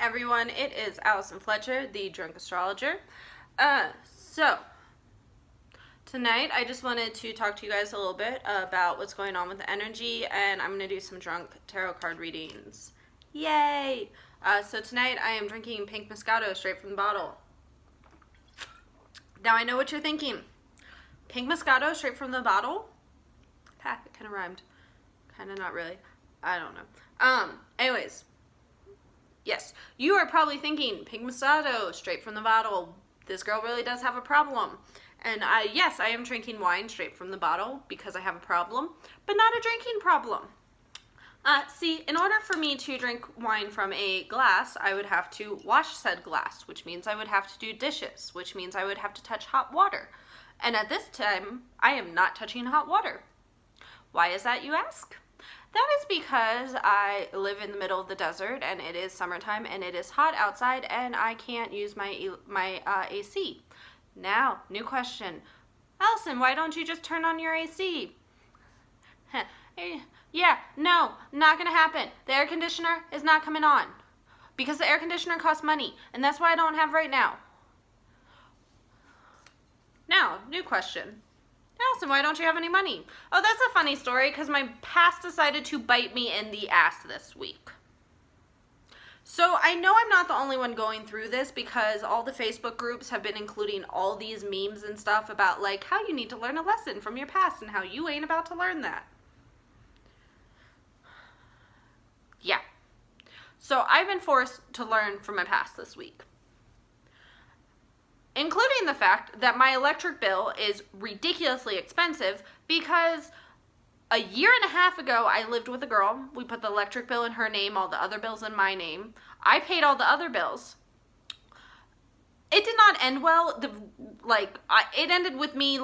everyone, it is Allison Fletcher, the Drunk Astrologer. So, tonight I just wanted to talk to you guys a little bit about what's going on with the energy, and I'm going to do some drunk tarot card readings. Yay! So tonight I am drinking pink Moscato straight from the bottle. Now I know what you're thinking. Pink Moscato straight from the bottle? Ha, it kind of rhymed. Kind of not really. I don't know. Anyways. Yes, you are probably thinking, pink Moscato, straight from the bottle. This girl really does have a problem. And yes, I am drinking wine straight from the bottle because I have a problem, but not a drinking problem. See, in order for me to drink wine from a glass, I would have to wash said glass, which means I would have to do dishes, which means I would have to touch hot water. And at this time, I am not touching hot water. Why is that, you ask? That is because I live in the middle of the desert and it is summertime and it is hot outside and I can't use my AC. Now, new question. Allison, why don't you just turn on your AC? Yeah, no, not gonna happen. The air conditioner is not coming on because the air conditioner costs money and that's why I don't have right now. Now, new question. Allison, why don't you have any money? Oh, that's a funny story because my past decided to bite me in the ass this week. So I know I'm not the only one going through this because all the Facebook groups have been including all these memes and stuff about like how you need to learn a lesson from your past and how you ain't about to learn that. Yeah. So I've been forced to learn from my past this week. Including the fact that my electric bill is ridiculously expensive because a year and a half ago I lived with a girl. We put the electric bill in her name, all the other bills in my name. I paid all the other bills. It did not end well. It ended with me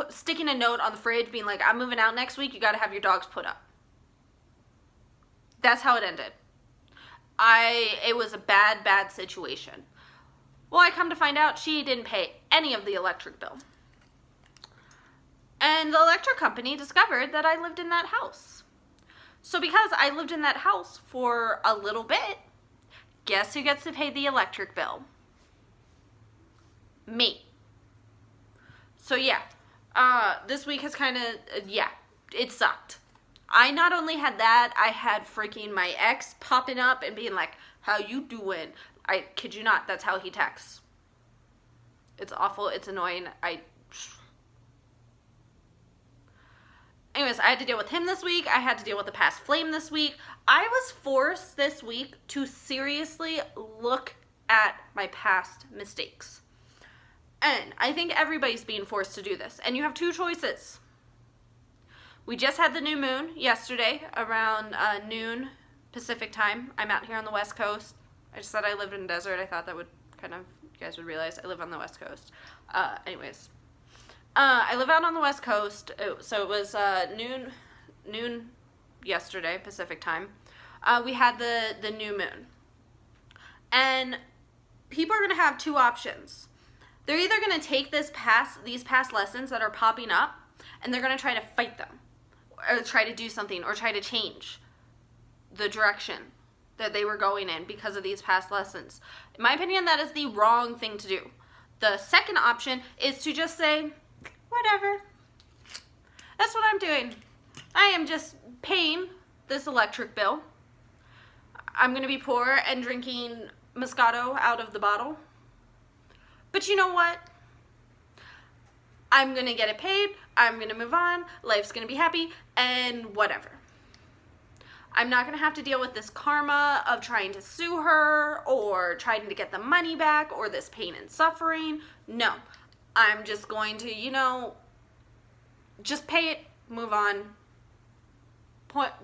sticking a note on the fridge being like, I'm moving out next week. You got to have your dogs put up. That's how it ended. It was a bad situation. Well, I come to find out she didn't pay any of the electric bill. And the electric company discovered that I lived in that house. So because I lived in that house for a little bit, guess who gets to pay the electric bill? Me. So yeah, this week has kind of, it sucked. I not only had that, I had freaking my ex popping up and being like, how you doing? I kid you not, that's how he texts. It's awful, it's annoying, Anyways, I had to deal with him this week, I had to deal with the past flame this week. I was forced this week to seriously look at my past mistakes. And I think everybody's being forced to do this. And you have two choices. We just had the new moon yesterday around noon Pacific time. I'm out here on the West Coast. I just said I lived in a desert. I thought that would kind of, you guys would realize I live on the West Coast. Anyways. I live out on the West Coast. So it was noon yesterday, Pacific time. We had the new moon. And people are going to have two options. They're either going to take these past lessons that are popping up and they're going to try to fight them. Or try to do something or try to change the direction that they were going in because of these past lessons. In my opinion, that is the wrong thing to do. The second option is to just say, whatever. That's what I'm doing. I am just paying this electric bill. I'm going to be poor and drinking Moscato out of the bottle. But you know what? I'm going to get it paid. I'm going to move on. Life's going to be happy and whatever. I'm not going to have to deal with this karma of trying to sue her or trying to get the money back or this pain and suffering. No, I'm just going to, just pay it, move on,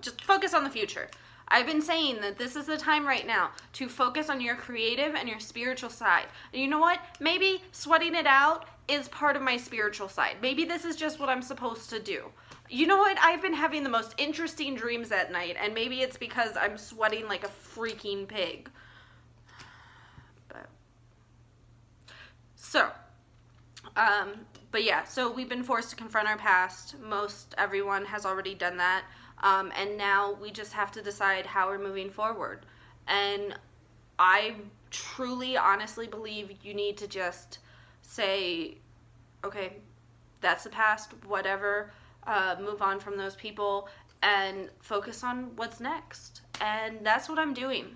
just focus on the future. I've been saying that this is the time right now to focus on your creative and your spiritual side. And you know what? Maybe sweating it out is part of my spiritual side. Maybe this is just what I'm supposed to do. You know what? I've been having the most interesting dreams at night, and maybe it's because I'm sweating like a freaking pig. But yeah, so we've been forced to confront our past. Most everyone has already done that. And now we just have to decide how we're moving forward. And I truly, honestly believe you need to just say, okay, that's the past, whatever, move on from those people and focus on what's next. And that's what I'm doing.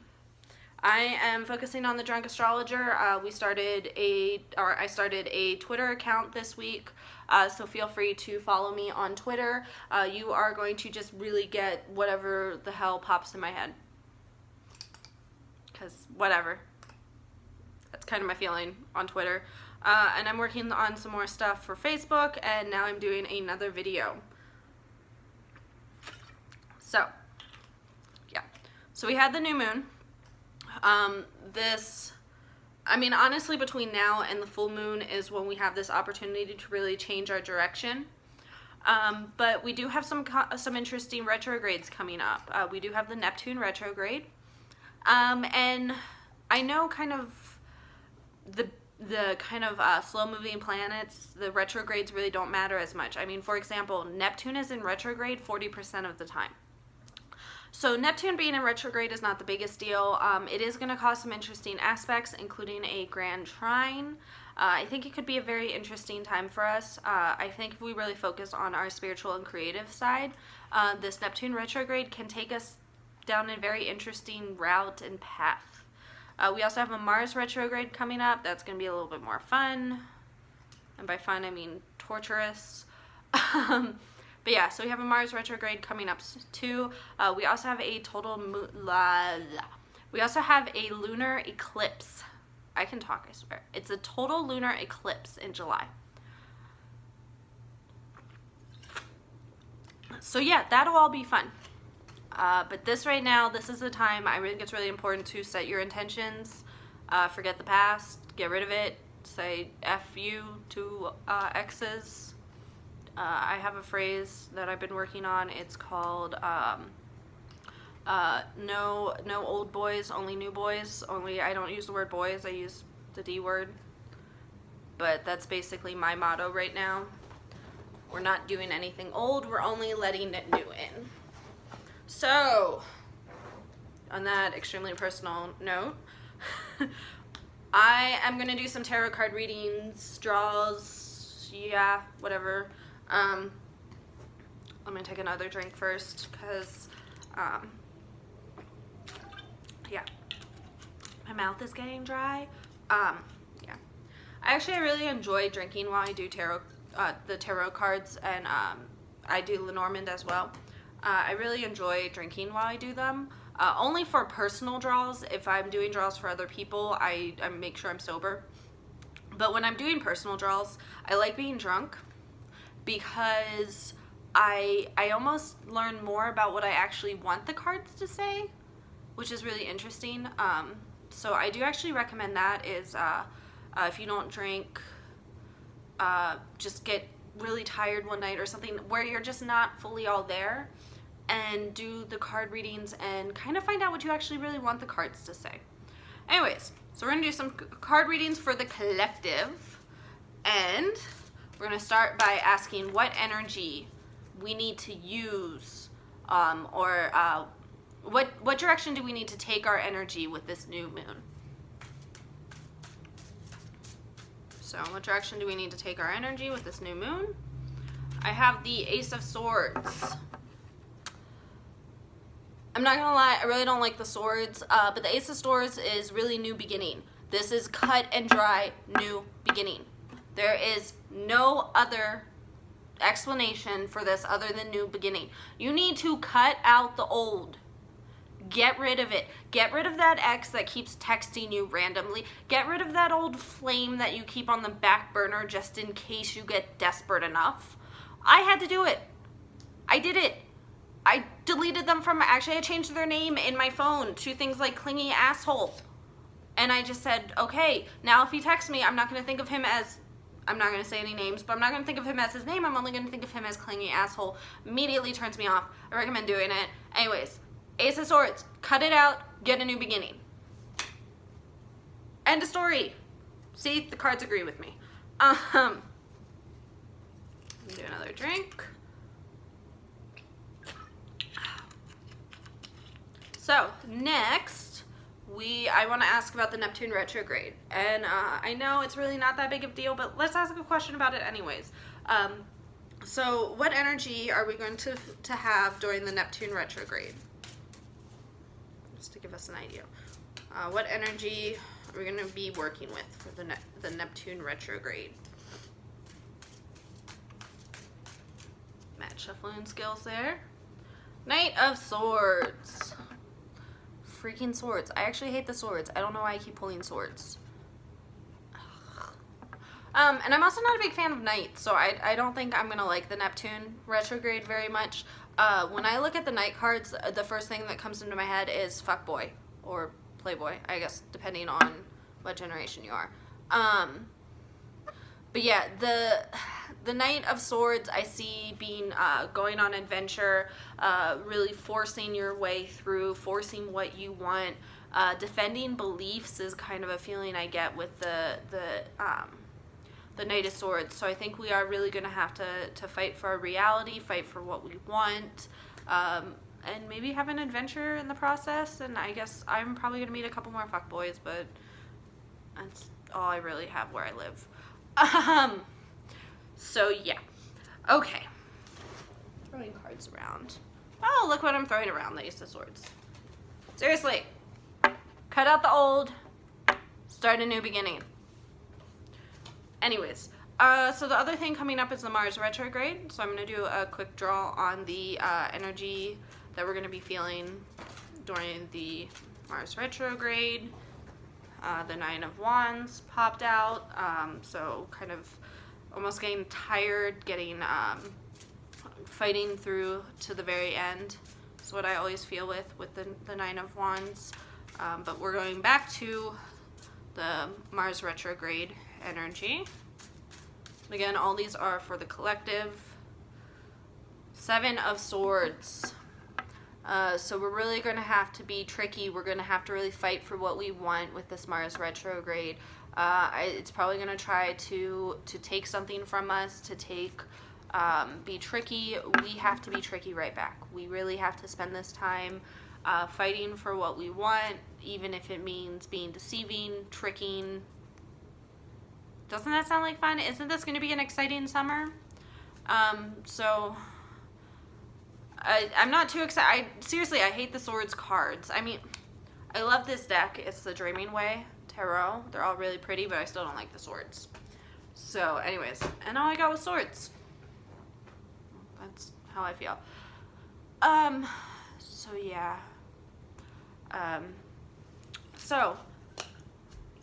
I am focusing on the Drunk Astrologer. I started a Twitter account this week, so feel free to follow me on Twitter. You are going to just really get whatever the hell pops in my head. Because whatever. That's kind of my feeling on Twitter. And I'm working on some more stuff for Facebook, and now I'm doing another video. So, yeah. So we had the new moon. Honestly, between now and the full moon is when we have this opportunity to really change our direction. But we do have some interesting retrogrades coming up. We do have the Neptune retrograde. And I know kind of the kind of slow-moving planets, the retrogrades really don't matter as much. I mean, for example, Neptune is in retrograde 40% of the time. So Neptune being in retrograde is not the biggest deal. It is going to cause some interesting aspects, including a grand trine. I think it could be a very interesting time for us. I think if we really focus on our spiritual and creative side, this Neptune retrograde can take us down a very interesting route and path. We also have a Mars retrograde coming up. That's going to be a little bit more fun. And by fun, I mean torturous. But yeah, so we have a Mars retrograde coming up too. We also have a we also have a lunar eclipse. I can talk, I swear. It's a total lunar eclipse in July. So yeah, that'll all be fun. But this right now, this is the time I think it's really important to set your intentions. Forget the past, get rid of it, say F you to exes. I have a phrase that I've been working on. It's called no old boys, only new boys. Only I don't use the word boys, I use the D word. But that's basically my motto right now. We're not doing anything old, we're only letting it new in. So, on that extremely personal note, I am going to do some tarot card readings, draws, yeah, whatever. I'm going to take another drink first because, yeah, my mouth is getting dry. Yeah. I really enjoy drinking while I do the tarot cards, and I do Lenormand as well. I really enjoy drinking while I do them. Only for personal draws. If I'm doing draws for other people, I make sure I'm sober. But when I'm doing personal draws, I like being drunk because I almost learn more about what I actually want the cards to say, which is really interesting. So I do actually recommend that is if you don't drink, just get really tired one night or something where you're just not fully all there, and do the card readings and kind of find out what you actually really want the cards to say. Anyways, so we're going to do some card readings for the collective, and we're going to start by asking what energy we need to use, or what direction do we need to take our energy with this new moon. So what direction do we need to take our energy with this new moon? I have the Ace of Swords. I'm not gonna lie, I really don't like the swords, but the Ace of Swords is really new beginning. This is cut and dry new beginning. There is no other explanation for this other than new beginning. You need to cut out the old. Get rid of it. Get rid of that ex that keeps texting you randomly. Get rid of that old flame that you keep on the back burner just in case you get desperate enough. I had to do it. I did it. I deleted them from, actually I changed their name in my phone to things like clingy asshole. And I just said, okay, now if he texts me, I'm not going to think of him as, I'm not going to say any names, but I'm not going to think of him as his name. I'm only going to think of him as clingy asshole. Immediately turns me off. I recommend doing it. Anyways, Ace of Swords, cut it out, get a new beginning. End of story. See, the cards agree with me. Do another drink. So next I want to ask about the Neptune retrograde. And I know it's really not that big of a deal, but let's ask a question about it anyways. So what energy are we going to have during the Neptune retrograde? Just to give us an idea. What energy are we going to be working with for the Neptune retrograde? Match shuffling skills there. Knight of Swords. Freaking swords. I actually hate the swords. I don't know why I keep pulling swords. And I'm also not a big fan of knights, so I don't think I'm going to like the Neptune retrograde very much. When I look at the knight cards, the first thing that comes into my head is fuckboy or playboy, I guess, depending on what generation you are. But yeah, the Knight of Swords I see being going on adventure, really forcing your way through, forcing what you want. Defending beliefs is kind of a feeling I get with the Knight of Swords. So I think we are really going to have to fight for our reality, fight for what we want, and maybe have an adventure in the process. And I guess I'm probably going to meet a couple more fuckboys, but that's all I really have where I live. So yeah. Okay. Throwing cards around. Oh, look what I'm throwing around, the Ace of Swords. Seriously. Cut out the old. Start a new beginning. Anyways, so the other thing coming up is the Mars retrograde. So I'm going to do a quick draw on the energy that we're going to be feeling during the Mars retrograde. The Nine of Wands popped out, so kind of almost getting tired, fighting through to the very end. That's what I always feel with the Nine of Wands. But we're going back to the Mars retrograde energy. Again, all these are for the collective. Seven of Swords. So we're really going to have to be tricky. We're going to have to really fight for what we want with this Mars retrograde. It's probably going to try to take something from us, be tricky. We have to be tricky right back. We really have to spend this time fighting for what we want, even if it means being deceiving, tricking. Doesn't that sound like fun? Isn't this going to be an exciting summer? So I'm not too excited. Seriously, I hate the Swords cards. I mean, I love this deck. It's the Dreaming Way Tarot. They're all really pretty, but I still don't like the swords. So anyways, and all I got was swords. That's how I feel. So yeah. So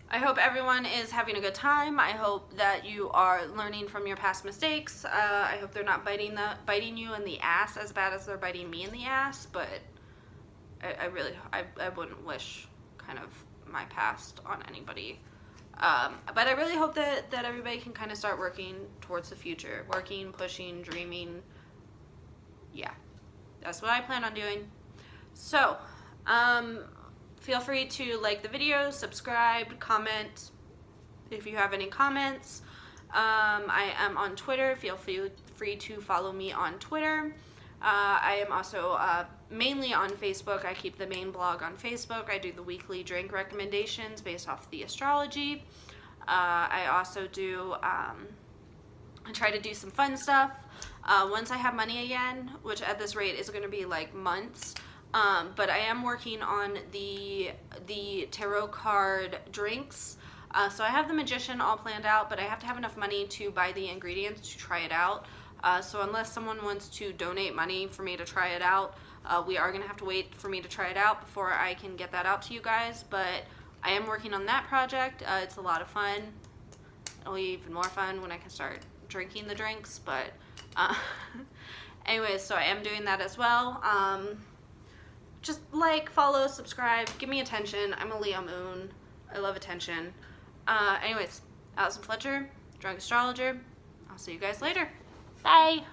I hope everyone is having a good time. I hope that you are learning from your past mistakes. I hope they're not biting you in the ass as bad as they're biting me in the ass, but I wouldn't wish kind of my past on anybody. But I really hope that everybody can kind of start working towards the future. Working, pushing, dreaming. Yeah, that's what I plan on doing. So, feel free to like the video, subscribe, comment if you have any comments. I am on Twitter. Feel free to follow me on Twitter. I am also mainly on Facebook. I keep the main blog on Facebook. I do the weekly drink recommendations based off the astrology. I also do, I try to do some fun stuff. Once I have money again, which at this rate is going to be like months, but I am working on the tarot card drinks. So I have the Magician all planned out, but I have to have enough money to buy the ingredients to try it out. So unless someone wants to donate money for me to try it out, we are going to have to wait for me to try it out before I can get that out to you guys. But I am working on that project. It's a lot of fun. It'll be even more fun when I can start drinking the drinks. But anyways, so I am doing that as well. Just like, follow, subscribe, give me attention. I'm a Leo moon. I love attention. Anyways, Allison Fletcher, Drunk Astrologer. I'll see you guys later. Bye.